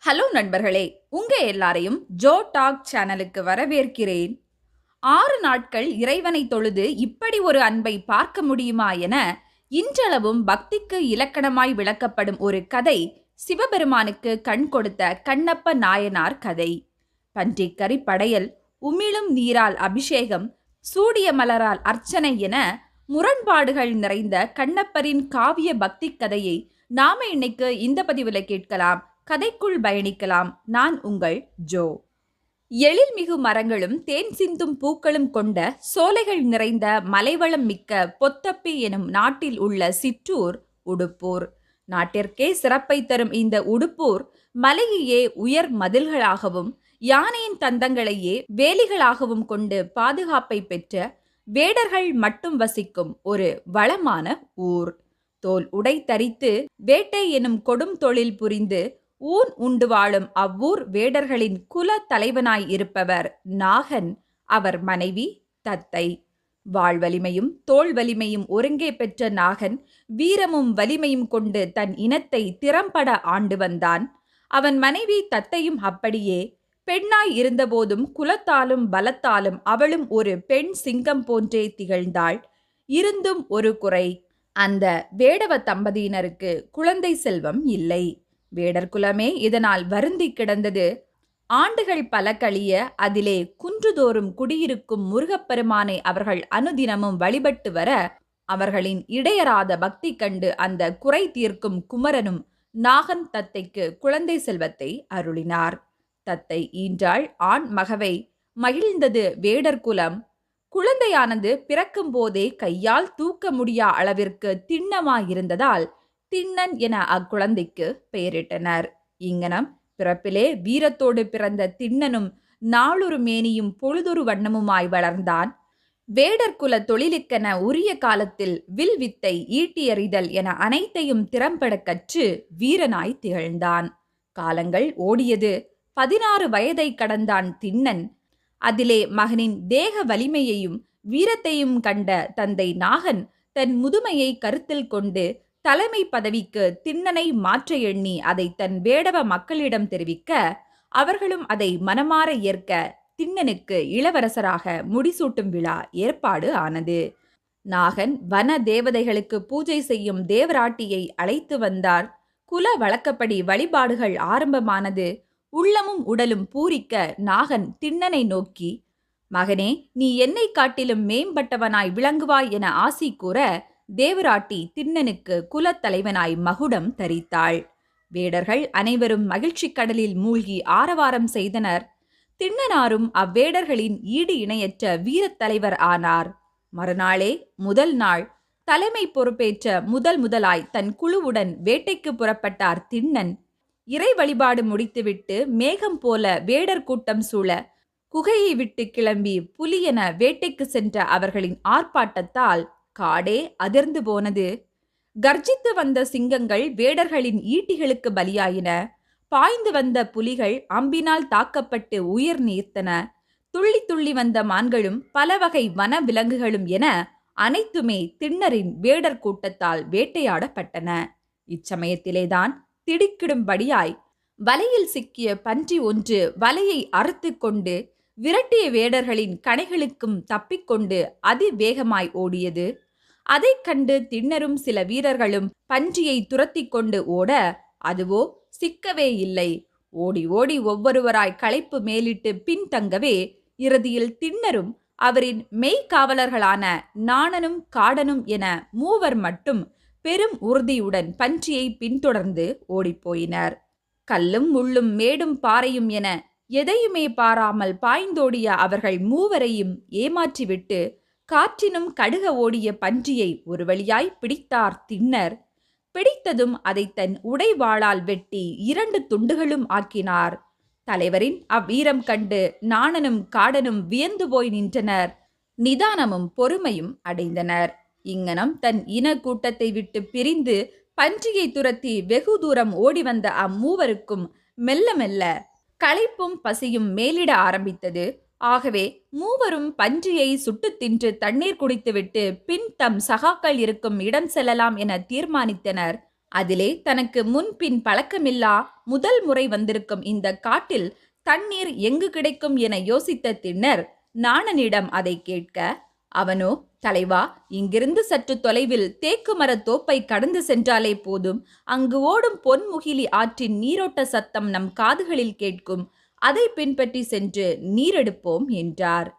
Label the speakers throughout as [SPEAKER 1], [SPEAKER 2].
[SPEAKER 1] Hello நண்பர்களே, உங்க எல்லாரையும் ஜோ டாக் சேனலுக்கு வரவேற்கிறேன். 6 நாட்கள் இறைவனை தொழுது இப்படி ஒரு அன்பை பார்க்க முடியுமா என இன்றளவும் பக்திக்கு இலக்கணமாய் விளக்கப்படும் ஒரு கதை சிவபெருமானுக்கு கண் கொடுத்த கண்ணப்ப நாயனார் கதை. பன்றிக்கறி படையல், உமிழும் நீரால் அபிஷேகம், சூடிய மலரால் அர்ச்சனை என முரண்பாடுகள் நிறைந்த கண்ணப்பரின் காவிய பக்தி கதையை நாம இன்னைக்கு இந்த பதிவுல கேட்கலாம். கதைக்குள் பயணிக்கலாம். நான் உங்கள் ஜோ. எழில்மிகு மரங்களும் தேன் சிந்தும் பூக்களும் கொண்ட சோலைகள் நிறைந்த மலைவளம் மிக்க பொத்தப்பி எனும் நாட்டில் உள்ள சிற்றூர் உடுப்பூர். நாட்டிற்கே சிறப்பை தரும் இந்த உடுப்பூர் மலையையே உயர் மதில்களாகவும் யானையின் தந்தங்களையே வேலிகளாகவும் கொண்டு பாதுகாப்பை பெற்ற வேடர்கள் மட்டும் வசிக்கும் ஒரு வளமான ஊர். தோல் உடை தரித்து வேட்டை எனும் கொடும் தொழில் புரிந்து ஊன் உண்டு வாழும் அவ்வூர் வேடர்களின் குல தலைவனாய் இருப்பவர் நாகன். அவர் மனைவி தத்தை. வாழ்வலிமையும் தோல் வலிமையும் ஒருங்கே பெற்ற நாகன் வீரமும் வலிமையும் கொண்டு தன் இனத்தை திறம்பட ஆண்டு வந்தான். அவன் மனைவி தத்தையும் அப்படியே. பெண்ணாய் இருந்தபோதும் குலத்தாலும் பலத்தாலும் அவளும் ஒரு பெண் சிங்கம் போன்றே திகழ்ந்தாள். இருந்தும் ஒரு குறை. அந்த வேடவ தம்பதியினருக்கு குழந்தை செல்வம் இல்லை. வேடர் குலமே இதனால் வருந்தி கிடந்தது. ஆண்டுகள் பல கழிய அதிலே குன்றுதோறும் குடியிருக்கும் முருகப்பெருமானை அவர்கள் அனுதினமும் வழிபட்டு வர அவர்களின் இடையராத பக்தி கண்டு அந்த குறை தீர்க்கும் குமரனும் நாகன் தத்தைக்கு குழந்தை செல்வத்தை அருளினார். தத்தை ஈன்றாள் ஆண் மகவை. மகிழ்ந்தது வேடர் குலம். குழந்தையானது பிறக்கும் போதே கையால் தூக்க முடியா அளவிற்கு திண்ணமாயிருந்ததால் திண்ணன் என அக்குழந்தைக்கு பெயரிட்டனர். இங்கனம் பிறப்பிலே வீரத்தோடு பிறந்த திண்ணனும் நாளொரு மேனியும் பொழுதொரு வண்ணமுமாய் வளர்ந்தான். வேடர்குல தொழிலுக்கென உரிய காலத்தில் வில் வித்தை, ஈட்டியறிதல் என அனைத்தையும் திறம்பட கற்று வீரனாய் திகழ்ந்தான். காலங்கள் ஓடியது. 16 வயதை கடந்தான் திண்ணன். அதிலே மகனின் தேக வலிமையையும் வீரத்தையும் கண்ட தந்தை நாகன் தன் முதுமையை கருத்தில் கொண்டு தலைமை பதவிக்கு திண்ணனை மாற்ற எண்ணி அதை தன் வேடவ மக்களிடம் தெரிவிக்க அவர்களும் அதை மனமாற ஏற்க திண்ணனுக்கு இளவரசராக முடிசூட்டும் விழா ஏற்பாடு ஆனது. நாகன் வன தேவதைகளுக்கு பூஜை செய்யும் தேவராட்டியை அழைத்து வந்தார். குல வழக்கப்படி வழிபாடுகள் ஆரம்பமானது. உள்ளமும் உடலும் பூரிக்க நாகன் திண்ணனை நோக்கி, மகனே, நீ என்னை காட்டிலும் மேம்பட்டவனாய் விளங்குவாய் என ஆசி கூற தேவராட்டி திண்ணனுக்கு குலத்தலைவனாய் மகுடம் தரித்தாள். வேடர்கள் அனைவரும் மகிழ்ச்சி கடலில் மூழ்கி ஆரவாரம் செய்தனர். திண்ணனாரும் அவ்வேடர்களின் ஈடு இணையற்ற வீரத்தலைவர் ஆனார். மறுநாளே முதல் நாள் தலைமை பொறுப்பேற்ற முதலாய் தன் குழுவுடன் வேட்டைக்கு புறப்பட்டார் திண்ணன். இறை வழிபாடு முடித்துவிட்டு மேகம் போல வேடர் கூட்டம் சூழ குகையை விட்டு கிளம்பி புலியென வேட்டைக்கு சென்ற அவர்களின் ஆர்ப்பாட்டத்தால் காடே அதிர்ந்து போனது. கர்ஜித்து வந்த சிங்கங்கள் வேடர்களின் ஈட்டிகளுக்கு பலியாயின. பாய்ந்து வந்த புலிகள் அம்பினால் தாக்கப்பட்டு உயிர் நீர்த்தன. துள்ளி துள்ளி வந்த மான்களும் பல வகை வன விலங்குகளும் என அனைத்துமே திண்ணரின் வேடர் கூட்டத்தால் வேட்டையாடப்பட்டன. இச்சமயத்திலேதான் திடுக்கிடும்படியாய் வலையில் சிக்கிய பன்றி ஒன்று வலையை அறுத்து கொண்டு விரட்டிய வேடர்களின் கணைகளுக்கும் தப்பிக்கொண்டு அதிவேகமாய் ஓடியது. அதைக் கண்டு திண்ணரும் சில வீரர்களும் பன்றியை துரத்தி கொண்டு ஓட அதுவோ சிக்கவே இல்லை. ஓடி ஓடி ஒவ்வொருவராய் களைப்பு மேலிட்டு பின்தங்கவே இறுதியில் திண்ணரும் அவரின் மெய்காவலர்களான நாணனும் காடனும் என மூவர் மட்டும் பெரும் உறுதியுடன் பன்றியை பின்தொடர்ந்து ஓடிப்போயினர். கல்லும் முள்ளும் மேடும் பாறையும் என எதையுமே பாராமல் பாய்ந்தோடிய அவர்கள் மூவரையும் ஏமாற்றிவிட்டு காற்றினும் கடுக ஓடிய பன்றியை ஒரு வழியாய் பிடித்தார் திண்ணர். பிடித்ததும் அதை தன் உடைவாளால் வெட்டி 2 துண்டுகளும் ஆக்கினார். தலைவரின் அவ்வீரம் கண்டு நாணனும் காடனும் வியந்து போய் நின்றனர். நிதானமும் பொறுமையும் அடைந்தனர். இங்கனம் தன் இன கூட்டத்தை விட்டு பிரிந்து பன்றியை துரத்தி வெகு தூரம் ஓடி வந்த அம்மூவருக்கும் மெல்ல மெல்ல களைப்பும் பசியும் மேலிட ஆரம்பித்தது. ஆகவே மூவரும் பன்றியை சுட்டு தின்று தண்ணீர் குடித்துவிட்டு பின் தம் சகாக்கள் இருக்கும் இடம் செல்லலாம் என தீர்மானித்தனர். அதிலே தனக்கு முன்பின் பழக்கமில்லா முதல் முறை வந்திருக்கும் இந்த காட்டில் தண்ணீர் எங்கு கிடைக்கும் என யோசித்த திண்ணர் நாணனிடம் அதை கேட்க, அவனோ, தலைவா, இங்கிருந்து சற்று தொலைவில் தேக்கு மரத் தோப்பை கடந்து சென்றாலே போதும், அங்கு ஓடும் பொன்முகிலி ஆற்றின் நீரோட்ட சத்தம் நம் காதுகளில் கேட்கும், அதை பின்பற்றி சென்று நீரெடுப்போம் என்றார்.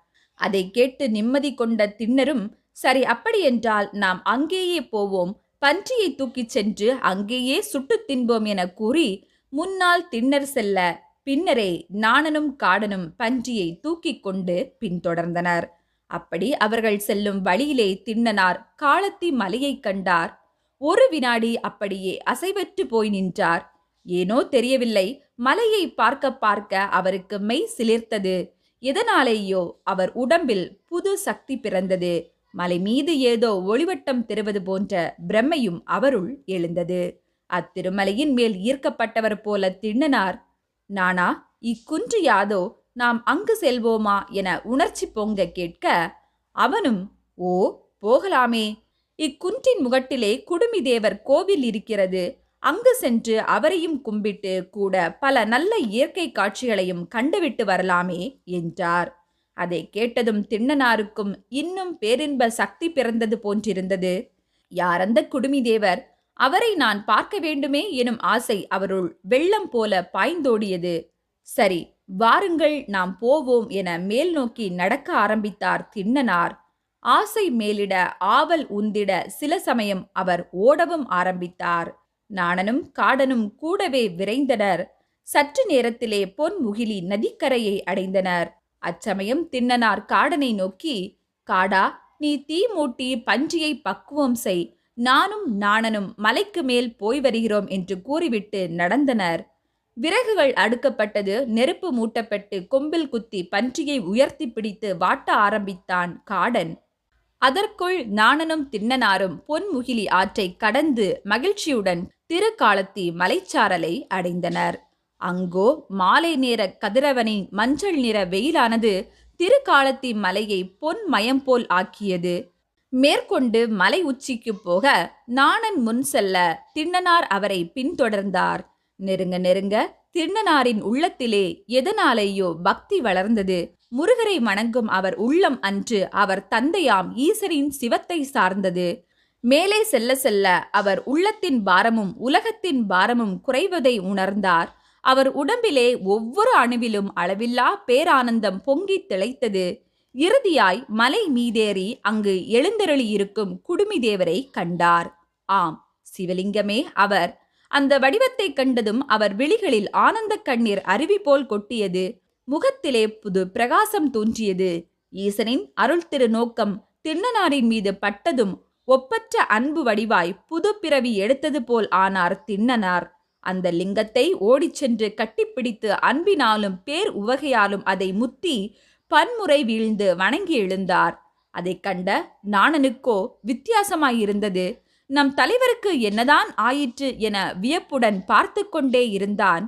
[SPEAKER 1] அதை கேட்டு நிம்மதி கொண்ட திண்ணரும், சரி, அப்படியென்றால் நாம் அங்கேயே போவோம், பன்றியை தூக்கிச் சென்று அங்கேயே சுட்டுத் தின்போம் என கூறி முன்னால் திண்ணர் செல்ல பின்னரே நாணனும் காடனும் பன்றியை தூக்கிக் கொண்டு பின்தொடர்ந்தனர். அப்படி அவர்கள் செல்லும் வழியிலே திண்ணனார் காளத்தி மலையைக் கண்டார். ஒரு வினாடி அப்படியே அசைவற்று போய் நின்றார். ஏனோ தெரியவில்லை, மலையை பார்க்க பார்க்க அவருக்கு மெய் சிலிர்த்தது. எதனாலேயோ அவர் உடம்பில் புது சக்தி பிறந்தது. மலை மீது ஏதோ ஒளிவட்டம் தெரிவது போன்ற பிரம்மையும் அவருள் எழுந்தது. அத்திருமலையின் மேல் ஈர்க்கப்பட்டவர் போல திண்ணனார், நானா, இக்குன்று யாதோ, நாம் அங்கு செல்வோமா என உணர்ச்சி பொங்க கேட்க, அவனும், ஓ, போகலாமே, இக்குன்றின் முகட்டிலே குடுமி தேவர் கோவில் இருக்கிறது, அங்கு சென்று அவரையும் கும்பிட்டு கூட பல நல்ல இயற்கை காட்சிகளையும் கண்டுவிட்டு வரலாமே என்றார். அதை கேட்டதும் திண்ணனாருக்கும் இன்னும் பேரின்ப சக்தி பிறந்தது போன்றிருந்தது. யார் அந்த குடுமி தேவர்? அவரை நான் பார்க்க வேண்டுமே எனும் ஆசை அவருள் வெள்ளம் போல பாய்ந்தோடியது. சரி, வாருங்கள், நாம் போவோம் என மேல் நோக்கி நடக்க ஆரம்பித்தார் திண்ணனார். ஆசை மேலிட ஆவல் உந்திட சில சமயம் அவர் ஓடவும் ஆரம்பித்தார். நாணனும் காடனும் கூடவே விரைந்தனர். சற்று நேரத்திலே பொன்முகிலி நதிக்கரையை அடைந்தனர். அச்சமயம் திண்ணனார் காடனை நோக்கி, காடா, நீ தீ மூட்டி பன்றியை பக்குவம் செய், நானும் நாணனும் மலைக்கு மேல் போய் வருகிறோம் என்று கூறிவிட்டு நடந்தனர். விறகுகள் அடுக்கப்பட்டது. நெருப்பு மூட்டப்பட்டு கொம்பில் குத்தி பன்றியை உயர்த்தி பிடித்து வாட்ட ஆரம்பித்தான் காடன். அதற்குள் நாணனும் திண்ணனாரும் பொன்முகிலி ஆற்றை கடந்து மகிழ்ச்சியுடன் திருக்காளத்தி மலைச்சாரலை அடைந்தனர். அங்கோ மாலை நேர கதிரவனின் மஞ்சள் நிற வெயிலானது திருக்காளத்தி மலையை பொன் மயம் போல் ஆக்கியது. மேற்கொண்டு மலை உச்சிக்கு போக நாணன் முன் செல்ல திண்ணனார் அவரை பின்தொடர்ந்தார். நெருங்க நெருங்க திண்ணனாரின் உள்ளத்திலே எதனாலேயோ பக்தி வளர்ந்தது. முருகரை வணங்கும் அவர் உள்ளம் அன்று அவர் தந்தையாம் ஈசரின் சிவத்தை சார்ந்தது. மேலே செல்ல செல்ல அவர் உள்ளத்தின் பாரமும் உலகத்தின் பாரமும் குறைவதை உணர்ந்தார். அவர் உடம்பிலே ஒவ்வொரு அணுவிலும் அளவில்லா பேரானந்தம் பொங்கி திளைத்தது. இறுதியாய் மலை மீதேறி அங்கு எழுந்தருளியிருக்கும் குடுமி தேவரை கண்டார். ஆம், சிவலிங்கமே அவர். அந்த வடிவத்தை கண்டதும் அவர் விழிகளில் ஆனந்த கண்ணீர் அருவி போல் கொட்டியது. முகத்திலே புது பிரகாசம் தோன்றியது. ஈசனின் அருள் திரு நோக்கம் திண்ணனாரின் மீது பட்டதும் ஒப்பற்ற அன்பு வடிவாய் புது பிறவி எடுத்தது போல் ஆனார் திண்ணனார். அந்த லிங்கத்தை ஓடிச் சென்று கட்டிப்பிடித்து அன்பினாலும் பேர் உவகையாலும் அதை முத்தி பன்முறை வீழ்ந்து வணங்கி எழுந்தார். அதை கண்ட நாணனுக்கோ வித்தியாசமாயிருந்தது. நம் தலைவருக்கு என்னதான் ஆயிற்று என வியப்புடன் பார்த்து கொண்டே இருந்தான்.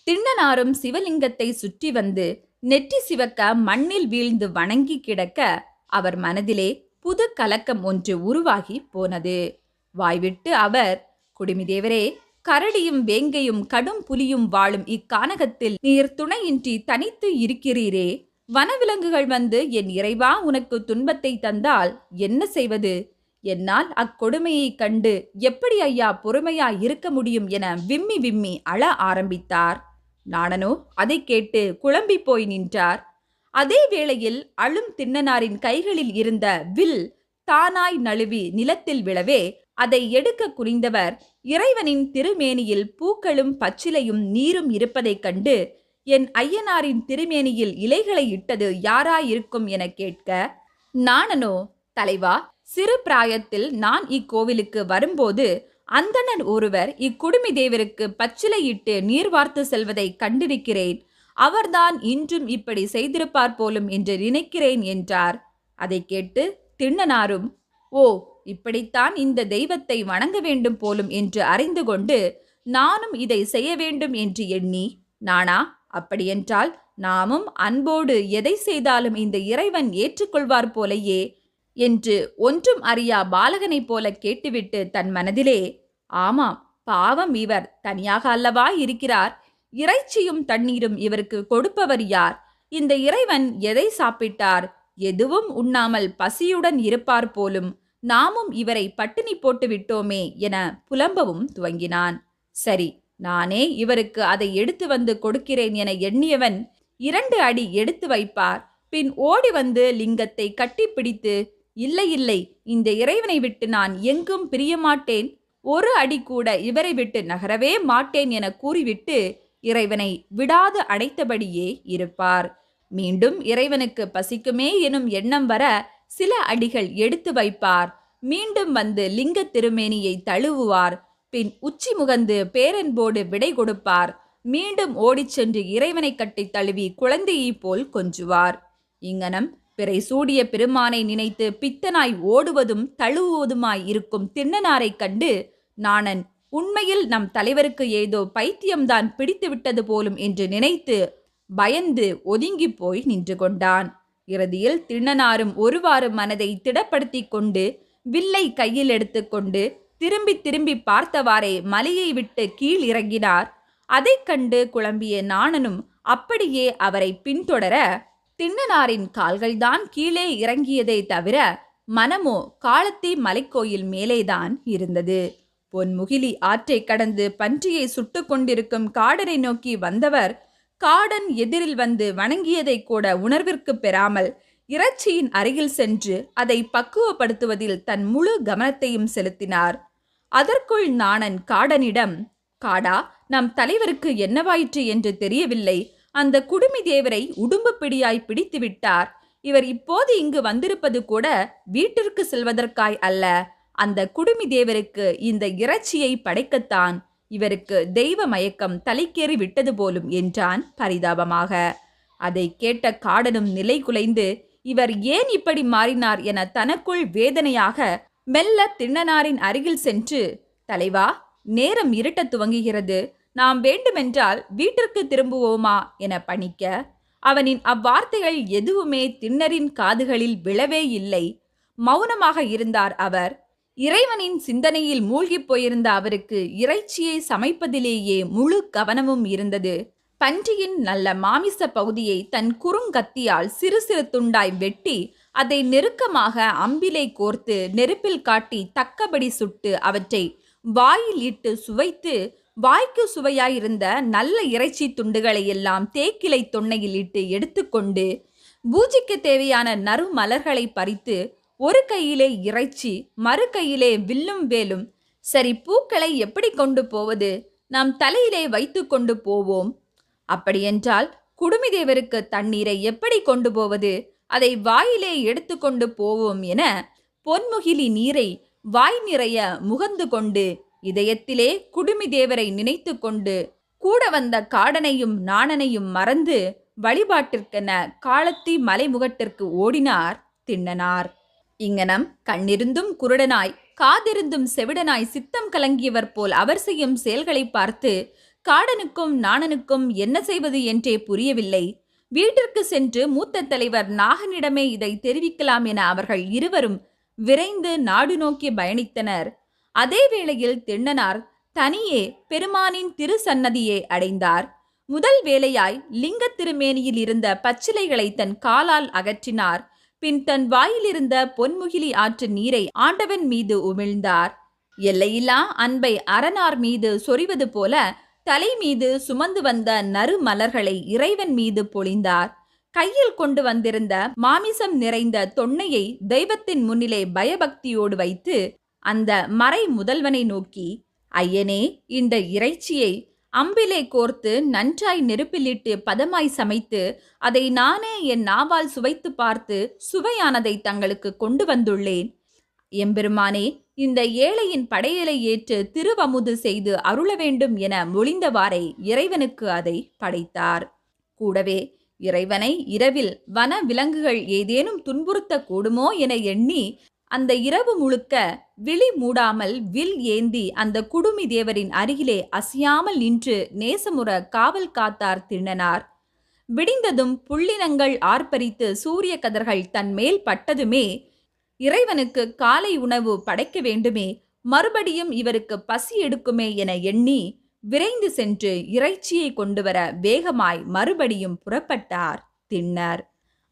[SPEAKER 1] திண்ணனாரும் சிவலிங்கத்தை சுற்றி வந்து நெற்றி சிவக்க மண்ணில் வீழ்ந்து வணங்கி கிடக்க அவர் மனதிலே புது கலக்கம் ஒன்று உருவாகி போனது. வாய்விட்டு அவர், குடுமிதேவரே, கரடியும் வேங்கையும் கடும் புலியும் வாழும் இக்கானகத்தில் நீர் துணையின்றி தனித்து இருக்கிறீரே, வனவிலங்குகள் வந்து என் இறைவா உனக்கு துன்பத்தை தந்தால் என்ன செய்வது? என்னால் அக்கொடுமையை கண்டு எப்படி ஐயா பொறுமையா இருக்க முடியும் என விம்மி விம்மி அழ ஆரம்பித்தார். நாணனோ அதை கேட்டு குழம்பி போய் நின்றார். அதே வேளையில் அழும் திண்ணனாரின் கைகளில் இருந்த வில் தானாய் நழுவி நிலத்தில் விழவே அதை எடுக்க குனிந்தவர் இறைவனின் திருமேனியில் பூக்களும் பச்சிலையும் நீரும் இருப்பதைக் கண்டு, என் ஐயனாரின் திருமேனியில் இலைகளை இட்டது யாராயிருக்கும் என கேட்க, நாணனோ, தலைவா, சிறு பிராயத்தில் நான் இக்கோவிலுக்கு வரும்போது அந்தணர் ஒருவர் இக்குடுமி தேவருக்கு பச்சிலையிட்டு நீர் வார்த்து செல்வதை கண்டிருக்கிறேன். அவர்தான் இன்றும் இப்படி செய்திருப்பார் போலும் என்று நினைக்கிறேன் என்றார். அதை கேட்டு திண்ணனாரும், ஓ, இப்படித்தான் இந்த தெய்வத்தை வணங்க வேண்டும் போலும் என்று அறிந்து கொண்டு நானும் இதை செய்ய வேண்டும் என்று எண்ணி, நானா, அப்படியென்றால் நாமும் அன்போடு எதை செய்தாலும் இந்த இறைவன் ஏற்றுக்கொள்வார் போலையே என்று ஒன்றும் அறியா பாலகனைப் போல கேட்டுவிட்டு தன் மனதிலே, ஆமாம், பாவம், இவர் தனியாக அல்லவா இருக்கிறார். இறைச்சியும் தண்ணீரும் இவருக்கு கொடுப்பவர் யார்? இந்த இறைவன் எதை சாப்பிட்டார்? எதுவும் உண்ணாமல் பசியுடன் இருப்பார் போலும். நாமும் இவரை பட்டினி போட்டு விட்டோமே என புலம்பவும் துவங்கினான். சரி, நானே இவருக்கு அதை எடுத்து வந்து கொடுக்கிறேன் என எண்ணியவன் 2 அடி எடுத்து வைப்பார். பின் ஓடி வந்து லிங்கத்தை கட்டிப்பிடித்து, இல்லை இல்லை, இந்த இறைவனை விட்டு நான் எங்கும் பிரியமாட்டேன், 1 அடி கூட இவரை விட்டு நகரவே மாட்டேன் என கூறிவிட்டு இறைவனை விடாது அடைத்தபடியே இருப்பார். மீண்டும் இறைவனுக்கு பசிக்குமே எனும் எண்ணம் வர சில அடிகள் எடுத்து வைப்பார். மீண்டும் வந்து லிங்க திருமேனியை தழுவுவார். பின் உச்சி முகந்து பேரன்போடு விடை கொடுப்பார். மீண்டும் ஓடிச் சென்று இறைவனை கட்டி தழுவி குழந்தையைப் போல் கொஞ்சுவார். இங்கனம் பிறை சூடிய பெருமானை நினைத்து பித்தனாய் ஓடுவதும் தழுவுவதுமாய் இருக்கும் திண்ணனாரை கண்டு நாணன் உண்மையில் நம் தலைவருக்கு ஏதோ பைத்தியம்தான் பிடித்து விட்டது போலும் என்று நினைத்து பயந்து ஒதுங்கி போய் நின்று கொண்டான். இறுதியில் திண்ணனாரும் ஒருவாறு மனதை திடப்படுத்தி கொண்டு வில்லை கையில் எடுத்துக்கொண்டு திரும்பி திரும்பி பார்த்தவாறே மலையை விட்டு கீழ் இறங்கினார். அதை கண்டு குழம்பிய நாணனும் அப்படியே அவரை பின்தொடர திண்ணனாரின் கால்கள்தான் கீழே இறங்கியதை தவிர மனமோ காளத்தி மலைக்கோயில் மேலேதான் இருந்தது. பொன்முகிலி ஆற்றை கடந்து பன்றியை சுட்டு கொண்டிருக்கும் காடனை நோக்கி வந்தவர் காடன் எதிரில் வந்து வணங்கியதை கூட உணர்விற்கு பெறாமல் இறைச்சியின் அருகில் சென்று அதை பக்குவப்படுத்துவதில் தன் முழு கவனத்தையும் செலுத்தினார். அதற்குள் நாணன் காடனிடம், காடா, நம் தலைவருக்கு என்னவாயிற்று என்று தெரியவில்லை. அந்த குடுமி தேவரை உடும்பு பிடியாய் பிடித்து விட்டார். இவர் இப்போது இங்கு வந்திருப்பது கூட வீட்டிற்கு செல்வதற்காய் அல்ல, அந்த குடுமி தேவருக்கு இந்த இறைச்சியை படைக்கத்தான். இவருக்கு தெய்வ மயக்கம் தலைக்கேறி விட்டது போலும் என்றான் பரிதாபமாக. அதை கேட்ட காடனும் நிலை குலைந்து இவர் ஏன் இப்படி மாறினார் என தனக்குள் வேதனையாக மெல்ல திண்ணனாரின் அருகில் சென்று, தலைவா, நேரம் இருட்டத் துவங்குகிறது, நாம் வேண்டுமென்றால் வீட்டிற்கு திரும்புவோமா என பணிக்க, அவனின் அவ்வார்த்தைகள் எதுவுமே திண்ணரின் காதுகளில் விழவே இல்லை. மௌனமாக இருந்தார் அவர். இறைவனின் சிந்தனையில் மூழ்கிப் போயிருந்த அவருக்கு இறைச்சியை சமைப்பதிலேயே முழு கவனமும் இருந்தது. பன்றியின் நல்ல மாமிச பகுதியை தன் குறுங்கத்தியால் சிறு சிறு துண்டாய் வெட்டி அதை நெருக்கமாக அம்பிலை கோர்த்து நெருப்பில் காட்டி தக்கபடி சுட்டு அவற்றை வாயில் இட்டு சுவைத்து வாய்க்கு சுவையாயிருந்த நல்ல இறைச்சி துண்டுகளை எல்லாம் தேக்கிலை தொன்னையில் இட்டு எடுத்துக்கொண்டு பூஜைக்கு தேவையான நறு மலர்களை பறித்து ஒரு கையிலே இறைச்சி, மறு கையிலே வில்லும் வேலும். சரி, பூக்களை எப்படி கொண்டு போவது? நாம் தலையிலே வைத்து கொண்டு போவோம். அப்படியென்றால் குடுமிதேவருக்கு தண்ணீரை எப்படி கொண்டு போவது? அதை வாயிலே எடுத்து கொண்டு போவோம் என பொன்முகிலி நீரை வாய் நிறைய முகந்து கொண்டு இதயத்திலே குடுமிதேவரை நினைத்து கொண்டு கூட வந்த காடனையும் நாணனையும் மறந்து வழிபாட்டிற்கென காளத்தி மலைமுகட்டிற்கு ஓடினார் திண்ணனார். இங்கனம் கண்ணிருந்தும் குருடனாய் காதிருந்தும் செவிடனாய் சித்தம் கலங்கியவர் போல் அவர் செய்யும் செயல்களை பார்த்து காடனுக்கும் நாணனுக்கும் என்ன செய்வது என்றே புரியவில்லை. வீட்டிற்கு சென்று மூத்த தலைவர் நாகனிடமே இதை தெரிவிக்கலாம் என அவர்கள் இருவரும் விரைந்து நாடு நோக்கி பயணித்தனர். அதே வேளையில் திண்ணனார் தனியே பெருமானின் திருசன்னதியை அடைந்தார். முதல் வேளையாய் லிங்க திருமேனியில் இருந்த பச்சிலைகளை தன் காலால் அகற்றினார். பின் தன் வாயிலிருந்த பொன்முகிலி ஆற்று நீரை ஆண்டவன் மீது உமிழ்ந்தார். எல்லையில்லா அன்பை அரணார் மீது சொரிவது போல தலை மீது சுமந்து வந்த நறு மலர்களை இறைவன் மீது பொழிந்தார். கையில் கொண்டு வந்திருந்த மாமிசம் நிறைந்த தொன்னையை தெய்வத்தின் முன்னிலே பயபக்தியோடு வைத்து அந்த மறை முதல்வனை நோக்கி, ஐயனே, இந்த இறைச்சியை அம்பிலே கோர்த்து நன்றாய் நெருப்பிலிட்டு பதமாய் சமைத்து அதை நானே என் நாவால் சுவைத்து பார்த்து சுவையானதை தங்களுக்கு கொண்டு வந்துள்ளேன். எம்பெருமானே, இந்த ஏழையின் படையலை ஏற்று திருவமுது செய்து அருள வேண்டும் என மொழிந்தவாறே இறைவனுக்கு அதை படைத்தார். கூடவே இறைவனை இரவில் வன விலங்குகள் ஏதேனும் துன்புறுத்த கூடுமோ என எண்ணி அந்த இரவு முழுக்க விழி மூடாமல் வில் ஏந்தி அந்த குடுமி தேவரின் அருகிலே அசையாமல் நின்று நேசமுற காவல் காத்தார் திண்ணனார். விடிந்ததும் புள்ளினங்கள் ஆர்ப்பரித்து சூரிய கதிர்கள் தன் மேல் பட்டதுமே இறைவனுக்கு காலை உணவு படைக்க வேண்டுமே, மறுபடியும் இவருக்கு பசி எடுக்குமே என எண்ணி விரைந்து சென்று இறைச்சியை கொண்டு வர வேகமாய் மறுபடியும் புறப்பட்டார் திண்ணர்.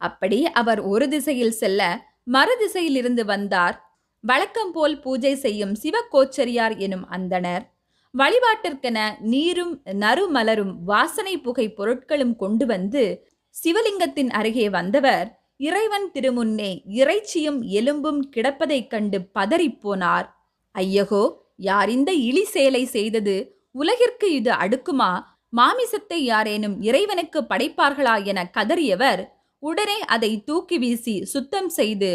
[SPEAKER 1] அப்படி அவர் ஒரு திசையில் செல்ல மறு திசையிலிருந்து வந்தார் வழக்கம் போல் பூஜை செய்யும் சிவகோச்சரியார் எனும் அந்தணர். வழிபாட்டிற்கென நீரும் நறுமலரும் வாசனை புகை பொருட்களும் கொண்டு வந்து சிவலிங்கத்தின் அருகே வந்தவர் இறைவன் திருமுன்னே இறைச்சியும் எலும்பும் கிடப்பதைக் கண்டு பதறிப்போனார். ஐயகோ, யார் இந்த இழி செயலை செய்தது? உலகிற்கு இது அடுக்குமா? மாமிசத்தை யாரேனும் இறைவனுக்கு படைப்பார்களா என கதறியவர் உடனே அதை தூக்கி வீசி சுத்தம் செய்து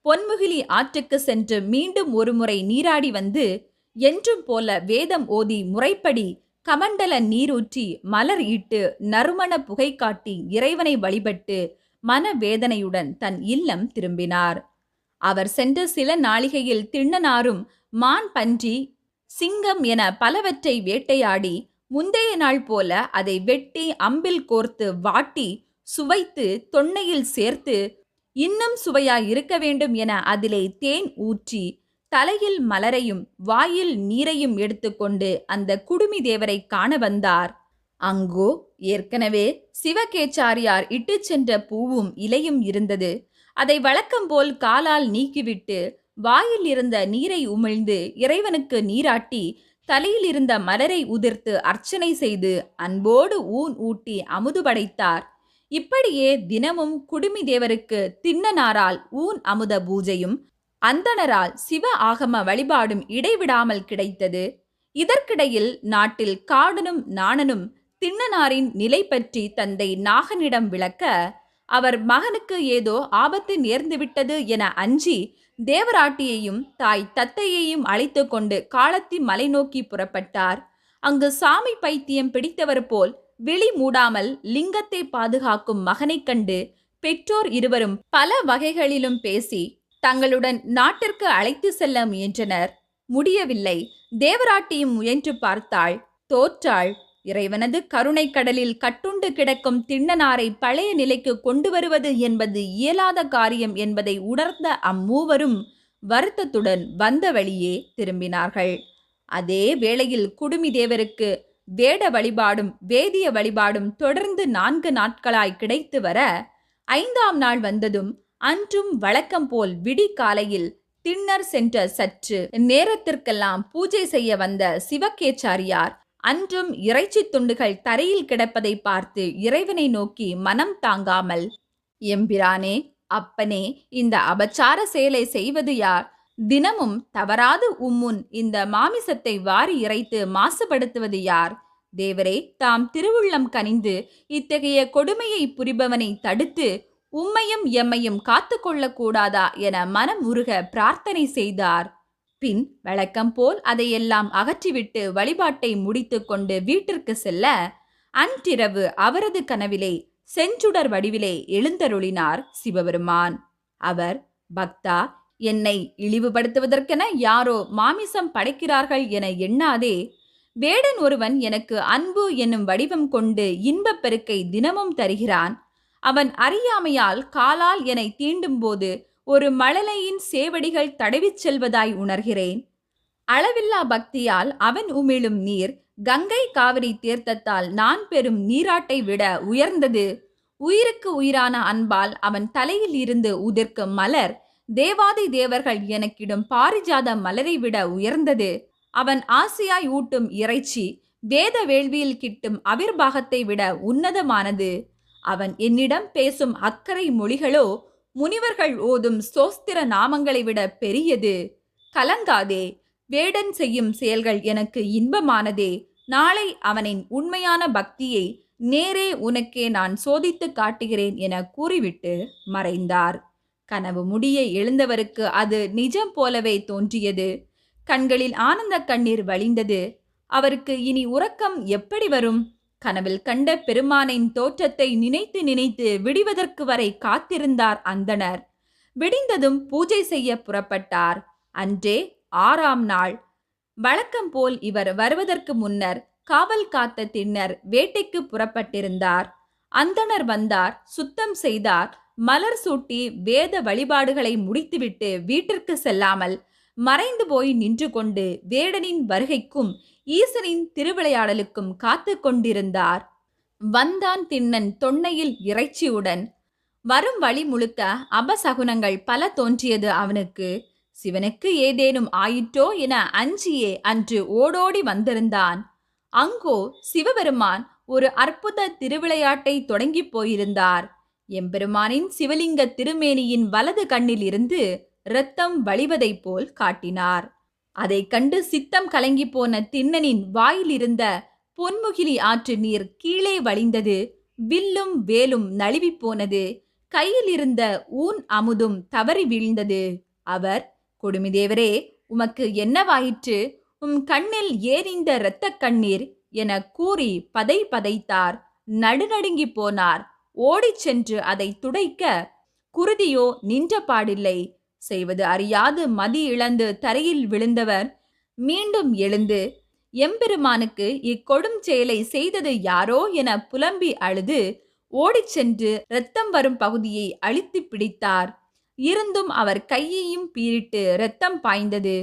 [SPEAKER 1] பொன்முகிலி ஆற்றுக்கு சென்று மீண்டும் ஒருமுறை நீராடி வந்து என்றும் போல வேதம் ஓதி முறைப்படி கமண்டல நீரூற்றி மலர் இட்டு நறுமண புகை காட்டி இறைவனை வழிபட்டு மனவேதனையுடன் தன் இல்லம் திரும்பினார். அவர் சென்ற சில நாளிகையில் திண்ணனாரும் மான், பன்றி, சிங்கம் என பலவற்றை வேட்டையாடி முந்தைய நாள் போல அதை வெட்டி அம்பில் கோர்த்து வாட்டி சுவைத்து தொன்னையில் சேர்த்து இன்னும் சுவையாய் இருக்க வேண்டும் என அதிலே தேன் ஊற்றி தலையில் மலரையும் வாயில் நீரையும் எடுத்துக்கொண்டு அந்த குடுமி தேவரை காண வந்தார். அங்கோ ஏற்கனவே சிவகேச்சாரியார் இட்டு சென்ற பூவும் இலையும் இருந்தது. அதை வழக்கம்போல் காலால் நீக்கிவிட்டு வாயில் இருந்த நீரை உமிழ்ந்து இறைவனுக்கு நீராட்டி தலையில் இருந்த மலரை உதிர்த்து அர்ச்சனை செய்து அன்போடு ஊன் ஊட்டி அமுது படைத்தார். இப்படியே தினமும் குடுமி தேவருக்கு திண்ணனாரால் ஊன் அமுத பூஜையும் அந்தணரால் சிவ ஆகம வழிபாடும் இடைவிடாமல் கிடைத்தது. இதற்கிடையில் நாட்டில் காடனும் நாணனும் திண்ணனாரின் நிலை பற்றி தந்தை நாகனிடம் விளக்க, அவர் மகனுக்கு ஏதோ ஆபத்து நேர்ந்துவிட்டது என அஞ்சி தேவராட்டியையும் தாய் தத்தையையும் அழைத்து கொண்டு காளத்தி மலை நோக்கி புறப்பட்டார். அங்கு சாமி பைத்தியம் பிடித்தவர் போல் விழி மூடாமல் லிங்கத்தை பாதுகாக்கும் மகனைக் கண்டு பெற்றோர் இருவரும் பல வகைகளிலும் பேசி தங்களுடன் நாட்டிற்கு அழைத்து செல்ல முயன்றனர். முடியவில்லை. தேவராட்டியும் முயன்று பார்த்தாள், தோற்றாள். இறைவனது கருணை கடலில் கட்டுண்டு கிடக்கும் திண்ணனாரை பழைய நிலைக்கு கொண்டு வருவது என்பது இயலாத காரியம் என்பதை உணர்ந்த அம்மூவரும் வருத்தத்துடன் வந்த வழியே திரும்பினார்கள். அதே வேளையில் குடுமி தேவருக்கு வேட வழிபாடும் வேதிய வழிபாடும் தொடர்ந்து 4 நாட்களாய் கிடைத்து வர 5ஆம் நாள் வந்ததும் அன்றும் வழக்கம் போல் விடி காலையில் திண்ணர் சென்ற சற்று நேரத்திற்கெல்லாம் பூஜை செய்ய வந்த சிவகேச்சாரியார் அன்றும் இறைச்சி துண்டுகள் தரையில் கிடப்பதை பார்த்து இறைவனை நோக்கி மனம் தாங்காமல், எம்பிரானே, அப்பனே, இந்த அபச்சார செயலை செய்வது யார்? தினமும் தவறாது உம்முன் இந்த மாமிசத்தை வாரி இறைத்து மாசுபடுத்துவது யார்? தேவரே, தாம் திருவுள்ளம் கனிந்து இத்தகைய கொடுமையை புரிபவனை தடுத்து உம்மையும் எம்மையும் காத்து கொள்ளக்கூடாதா என மனம் உருக பிரார்த்தனை செய்தார். பின் வழக்கம் போல் அதையெல்லாம் அகற்றிவிட்டு வழிபாட்டை முடித்து கொண்டு வீட்டிற்கு செல்ல அன்றிரவு அவரது கனவிலே செஞ்சுடர் வடிவிலே எழுந்தருளினார் சிவபெருமான். அவர், பக்தா, என்னை இழிவுபடுத்துவதற்கென யாரோ மாமிசம் படைக்கிறார்கள் என எண்ணாதே. வேடன் ஒருவன் எனக்கு அன்பு என்னும் வடிவம் கொண்டு இன்பப் பெருக்கை தினமும் தருகிறான். அவன் அறியாமையால் காலால் என்னை தீண்டும் போது ஒரு மழலையின் சேவடிகள் தடவிச் செல்வதாய் உணர்கிறேன். அளவில்லா பக்தியால் அவன் உமிழும் நீர் கங்கை காவிரி தீர்த்தத்தால் நான் பெறும் நீராட்டை விட உயர்ந்தது. உயிருக்கு உயிரான அன்பால் அவன் தலையில் இருந்து உதிர்க்கும் மலர் தேவாதி தேவர்கள் எனக்கிடும் பாரிஜாத மலரை விட உயர்ந்தது. அவன் ஆசையாய் ஊட்டும் இறைச்சி வேத வேள்வியில் கிட்டும் அவிர்பாகத்தை விட உன்னதமானது. அவன் என்னிடம் பேசும் அக்கறை மொழிகளோ முனிவர்கள் ஓதும் சோஸ்திர நாமங்களை விட பெரியது. கலங்காதே, வேடன் செய்யும் செயல்கள் எனக்கு இன்பமானதே. நாளை அவனின் உண்மையான பக்தியை நேரே உனக்கே நான் சோதித்து காட்டுகிறேன் என கூறிவிட்டு மறைந்தார். கனவு முடிய எழுந்தவருக்கு அது நிஜம் போலவே தோன்றியது. கண்களில் ஆனந்த கண்ணீர் வழிந்தது. அவருக்கு இனி உறக்கம் எப்படி வரும்? கனவில் கண்ட பெருமானின் தோற்றத்தை நினைத்து நினைத்து விடிவதற்கு வரை காத்திருந்தார் அந்தணர். விடிந்ததும் பூஜை செய்ய புறப்பட்டார். அன்றே 6ஆம் நாள். வழக்கம் போல் இவர் வருவதற்கு முன்னர் காவல் காத்த திண்ணர் வேட்டைக்கு புறப்பட்டிருந்தார். அந்தணர் வந்தார், சுத்தம் செய்தார், மலர் சூட்டி வேத வழிபாடுகளை முடித்துவிட்டு வீட்டிற்கு செல்லாமல் மறைந்து போய் நின்று கொண்டு வேடனின் வருகைக்கும் ஈசனின் திருவிளையாடலுக்கும் காத்து கொண்டிருந்தார். வந்தான் திண்ணன் தொன்னையில் இறைச்சியுடன். வரும் வழி முழுக்க அபசகுனங்கள் பல தோன்றியது அவனுக்கு. சிவனுக்கு ஏதேனும் ஆயிற்றோ என அஞ்சியே அன்று ஓடோடி வந்திருந்தான். அங்கோ சிவபெருமான் ஒரு அற்புத திருவிளையாட்டை தொடங்கி போயிருந்தார். எம்பெருமானின் சிவலிங்க திருமேனியின் வலது கண்ணில் இருந்து இரத்தம் வழிவதைப் போல் காட்டினார். அதை கண்டு சித்தம் கலங்கி போன திண்ணனின் வாயிலிருந்த பொன்முகிலி ஆற்று நீர் கீழே வழிந்தது. வில்லும் வேலும் நழுவி போனது. கையில் இருந்த ஊன் அமுதும் தவறி வீழ்ந்தது. அவர், கொடுமிதேவரே, உமக்கு என்னவாயிற்று? கண்ணில் ஏன் இந்த இரத்த கண்ணீர் என கூறி பதை பதைத்தார். நடுநடுங்கி போனார். ஓடிச் சென்று அதை துடைக்க குருதியோ நின்ற பாடில்லை. செய்வது அறியாது மதி இழந்து தரையில் விழுந்தவர் மீண்டும் எழுந்து எம்பெருமானுக்கு இக்கொடும் செயலை செய்தது யாரோ என புலம்பி அழுது ஓடிச் சென்று இரத்தம் வரும் பகுதியை அழித்து பிடித்தார். இருந்தும் அவர் கையையும் பீறிட்டு இரத்தம் பாய்ந்தது.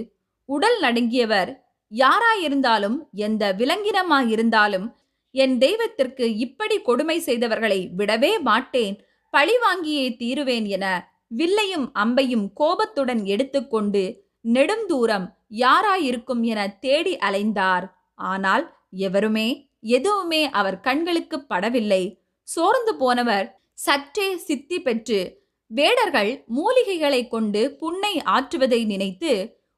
[SPEAKER 1] உடல் நடுங்கியவர், யாராயிருந்தாலும் எந்த விலங்கினமாயிருந்தாலும் என் தெய்வத்திற்கு இப்படி கொடுமை செய்தவர்களை விடவே மாட்டேன், பழி வாங்கியே தீருவேன் என வில்லையும் அம்பையும் கோபத்துடன் எடுத்துக்கொண்டு நெடுந்தூரம் யாராயிருக்கும் என தேடி அலைந்தார். ஆனால் எவருமே எதுவுமே அவர் கண்களுக்கு படவில்லை. சோர்ந்து போனவர் சற்றே சித்தி பெற்று வேடர்கள் மூலிகைகளை கொண்டு புண்ணை ஆற்றுவதை நினைத்து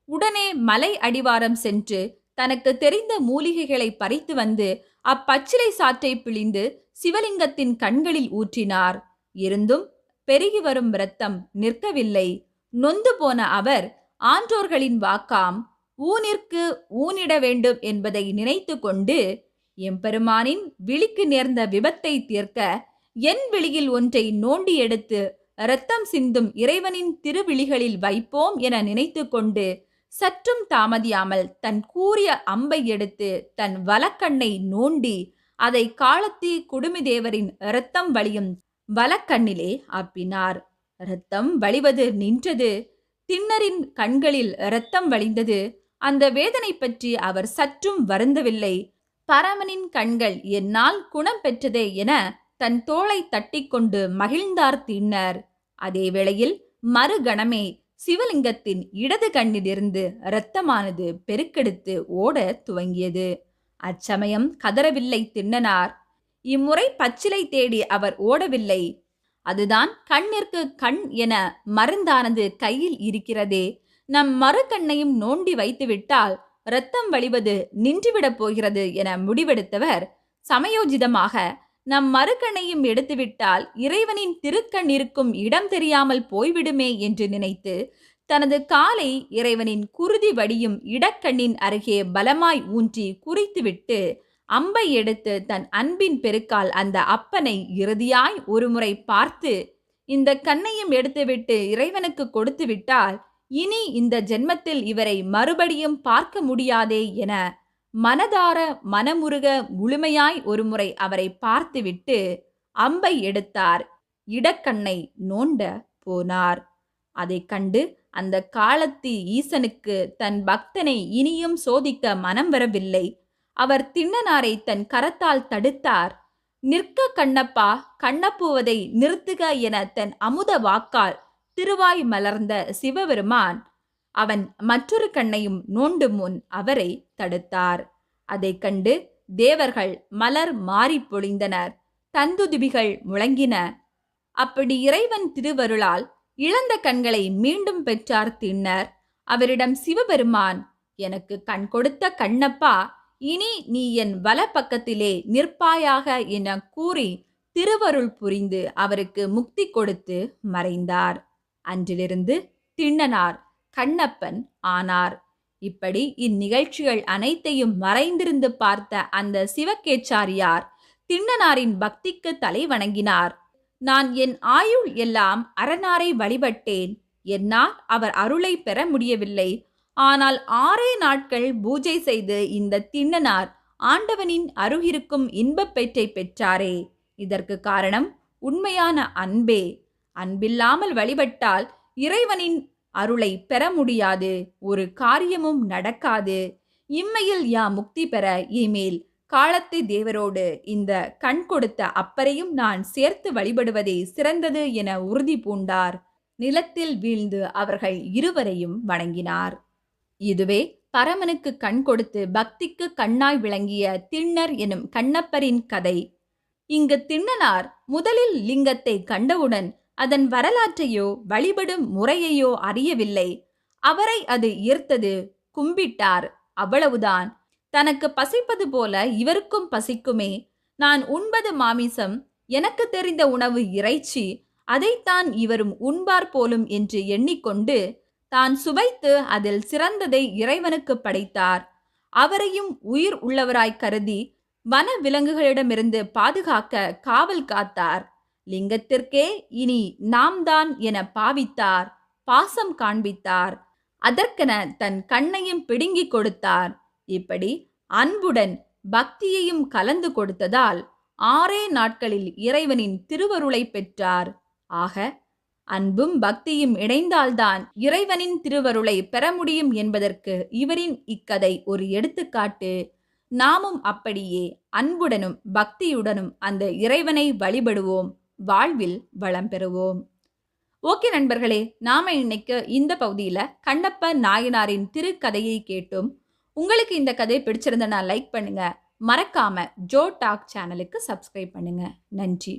[SPEAKER 1] உடனே மலை அடிவாரம் சென்று தனக்கு தெரிந்த மூலிகைகளை பறித்து வந்து அப்பச்சிலை சாற்றை பிழிந்து சிவலிங்கத்தின் கண்களில் ஊற்றினார். இருந்தும் பெருகி வரும் இரத்தம் நிற்கவில்லை. நொந்து போன அவர் ஆன்றோர்களின் வாக்காம் ஊனிற்கு ஊனிட வேண்டும் என்பதை நினைத்து கொண்டு, எம்பெருமானின் விழிக்கு நேர்ந்த விபத்தை தீர்க்க என் விழியில் ஒன்றை நோண்டி எடுத்து இரத்தம் சிந்தும் இறைவனின் திருவிழிகளில் வைப்போம் என நினைத்து கொண்டு சற்றும் தாமதியாமல் தன் கூரிய அம்பை எடுத்து தன் வலக்கண்ணை நோண்டி அதை காலத்தி குடுமிதேவரின் இரத்தம் வழியும் வலக்கண்ணிலே ஆப்பினார். இரத்தம் வழிவது நின்றது. திண்ணரின் கண்களில் இரத்தம் வழிந்தது. அந்த வேதனை பற்றி அவர் சற்றும் வருந்தவில்லை. பரமனின் கண்கள் என்னால் குணம் பெற்றதே என தன் தோளை தட்டிக்கொண்டு மகிழ்ந்தார் திண்ணர். அதே வேளையில் மறுகணமே சிவலிங்கத்தின் இடது கண்ணிலிருந்து இரத்தமானது பெருக்கெடுத்து ஓட துவங்கியது. அச்சமயம் கதறவில்லை திண்ணனார். இம்முறை பச்சிலை தேடி அவர் ஓடவில்லை. அதுதான் கண்ணிற்கு கண் என மருந்தானது கையில் இருக்கிறதே, நம் மறு கண்ணையும் நோண்டி வைத்துவிட்டால் இரத்தம் வழிவது நின்றுவிடப் போகிறது என முடிவெடுத்தவர் சமயோஜிதமாக நம் மறுக்கண்ணையும் எடுத்துவிட்டால் இறைவனின் திருக்கண் இருக்கும் இடம் தெரியாமல் போய்விடுமே என்று நினைத்து தனது காலை இறைவனின் குருதி வடியும் இடக்கண்ணின் அருகே பலமாய் ஊன்றி குறித்துவிட்டு அம்பை எடுத்து தன் அன்பின் பெருக்கால் அந்த அப்பனை இறுதியாய் ஒருமுறை பார்த்து, இந்த கண்ணையும் எடுத்துவிட்டு இறைவனுக்கு கொடுத்து விட்டால் இனி இந்த ஜென்மத்தில் இவரை மறுபடியும் பார்க்க முடியாதே என மனதார மனமுருக முழுமையாய் ஒருமுறை அவரை பார்த்துவிட்டு அம்பை எடுத்தார். இடக்கண்ணை நோண்ட போனார். அதை கண்டு அந்த காலத்தி ஈசனுக்கு தன் பக்தனை இனியும் சோதிக்க மனம் வரவில்லை. அவர் திண்ணனாரை தன் கரத்தால் தடுத்தார். நிற்க கண்ணப்பா, கண்ணப்புவதை நிறுத்துக என தன் அமுத வாக்கால் திருவாய் மலர்ந்த சிவபெருமான் அவன் மற்றொரு கண்ணையும் நோண்டும் முன் அவரை தடுத்தார். அதை கண்டு தேவர்கள் மலர் மாறி பொழிந்தனர். தந்துதுபிகள் முழங்கின. அப்படி இறைவன் திருவருளால் இழந்த கண்களை மீண்டும் பெற்றார் திண்ணர். அவரிடம் சிவபெருமான், எனக்கு கண் கொடுத்த கண்ணப்பா, இனி நீ என் வலப்பக்கத்திலே நிற்பாயாக என கூறி திருவருள் புரிந்து அவருக்கு முக்தி கொடுத்து மறைந்தார். அன்றிலிருந்து திண்ணனார் கண்ணப்பன் ஆனார். இப்படி இந்நிகழ்ச்சிகள் அனைத்தையும் மறைந்திருந்து பார்த்த அந்த சிவகேச்சாரியார் திண்ணனாரின் பக்திக்கு தலை வணங்கினார். நான் என் ஆயுள் எல்லாம் அரணாரை வழிபட்டேன். என்னால் அவர் அருளை பெற முடியவில்லை. ஆனால் 6 நாட்கள் பூஜை செய்து இந்த திண்ணனார் ஆண்டவனின் அருகிருக்கும் இன்பப் பெற்றை பெற்றாரே. இதற்கு காரணம் உண்மையான அன்பே. அன்பில்லாமல் வழிபட்டால் இறைவனின் அருளை பெற முடியாது, ஒரு காரியமும் நடக்காது. இம்மையில் முக்தி பெற இனிமேல் காலத்து தேவரோடு இந்த கண் கொடுத்த அப்பரையும் நான் சேர்த்து வழிபடுவதே சிறந்தது என உறுதி பூண்டார். நிலத்தில் வீழ்ந்து அவர்கள் இருவரையும் வணங்கினார். இதுவே பரமனுக்கு கண் கொடுத்து பக்திக்கு கண்ணாய் விளங்கிய திண்ணர் எனும் கண்ணப்பரின் கதை. இங்கு திண்ணனார் முதலில் லிங்கத்தை கண்டவுடன் அதன் வரலாற்றையோ வழிபடும் முறையையோ அறியவில்லை. அவரை அது ஈர்த்தது, கும்பிட்டார், அவ்வளவுதான். தனக்கு பசிப்பது போல இவருக்கும் பசிக்குமே, நான் உண்பது மாமிசம், எனக்கு தெரிந்த உணவு இறைச்சி, அதைத்தான் இவரும் உண்பார் போலும் என்று எண்ணிக்கொண்டு தான் சுவைத்து அதில் சிறந்ததை இறைவனுக்கு படைத்தார். அவரையும் உயிர் உள்ளவராய் கருதி வன விலங்குகளிடமிருந்து பாதுகாக்க காவல் காத்தார். லிங்கத்திற்கே இனி நாம் தான் என பாவித்தார், பாசம் காண்பித்தார். அதற்கென தன் கண்ணையும் பிடுங்கி கொடுத்தார். இப்படி அன்புடன் பக்தியையும் கலந்து கொடுத்ததால் 6 நாட்களில் இறைவனின் திருவருளை பெற்றார். ஆக அன்பும் பக்தியும் இணைந்தால்தான் இறைவனின் திருவருளை பெற முடியும் என்பதற்கு இவரின் இக்கதை ஒரு எடுத்துக்காட்டு. நாமும் அப்படியே அன்புடனும் பக்தியுடனும் அந்த இறைவனை வழிபடுவோம், வாழ்வில் வளம் பெறுவோம். ஓகே நண்பர்களே, நாம இன்னைக்கு இந்த பகுதியில கண்ணப்ப நாயனாரின் திருக்கதையை கேட்டோம். உங்களுக்கு இந்த கதை பிடிச்சிருந்தனா லைக் பண்ணுங்க, மறக்காம ஜோ டாக் சேனலுக்கு சப்ஸ்கிரைப் பண்ணுங்க. நன்றி.